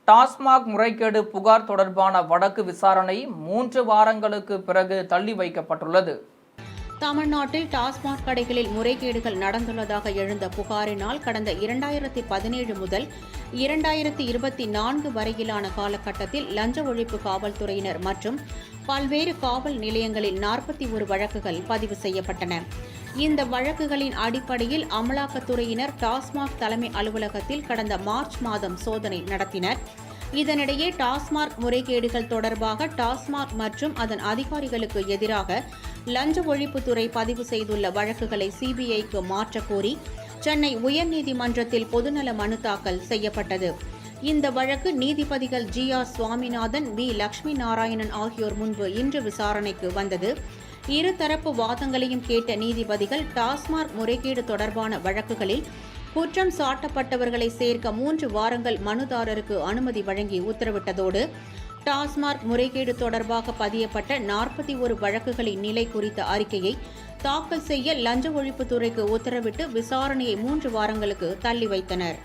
டாஸ்மாக் முறைகேடு புகார் தொடர்பான வழக்கு விசாரணை 3 வாரங்களுக்கு பிறகு தள்ளி வைக்கப்பட்டுள்ளது. தமிழ்நாட்டில் டாஸ்மாக் கடைகளில் முறைகேடுகள் நடந்துள்ளதாக எழுந்த புகாரினால் கடந்த 2017 முதல் 2024 வரையிலான காலகட்டத்தில் லஞ்ச ஒழிப்பு காவல்துறையினர் மற்றும் பல்வேறு காவல் நிலையங்களில் 41 வழக்குகள் பதிவு செய்யப்பட்டன. இந்த வழக்குகளின் அடிப்படையில் அமலாக்கத்துறையினர் டாஸ்மாக் தலைமை அலுவலகத்தில் கடந்த மார்ச் மாதம் சோதனை நடத்தினர். இதனிடையே டாஸ்மாக் முறைகேடுகள் தொடர்பாக டாஸ்மாக் மற்றும் அதன் அதிகாரிகளுக்கு எதிராக லஞ்ச ஒழிப்புத்துறை பதிவு செய்துள்ள வழக்குகளை சிபிஐக்கு மாற்றக் கோரி சென்னை உயர்நீதிமன்றத்தில் பொதுநல மனு தாக்கல் செய்யப்பட்டது. இந்த வழக்கு நீதிபதிகள் GR சுவாமிநாதன், V லட்சுமி நாராயணன் ஆகியோர் முன்பு இன்று விசாரணைக்கு வந்தது. இருதரப்பு வாதங்களையும் கேட்ட நீதிபதிகள் டாஸ்மாக் முறைகேடு தொடர்பான வழக்குகளில் குற்றம் சாட்டப்பட்டவர்களை சேர்க்க 3 வாரங்கள் மனுதாரருக்கு அனுமதி வழங்கி உத்தரவிட்டதோடு டாஸ்மாக் முறைகேடு தொடர்பாக பதியப்பட்ட 41 வழக்குகளின் நிலை குறித்த அறிக்கையை தாக்கல் செய்ய லஞ்ச ஒழிப்புத்துறைக்கு உத்தரவிட்டு விசாரணையை 3 வாரங்களுக்கு தள்ளி வைத்தனர்.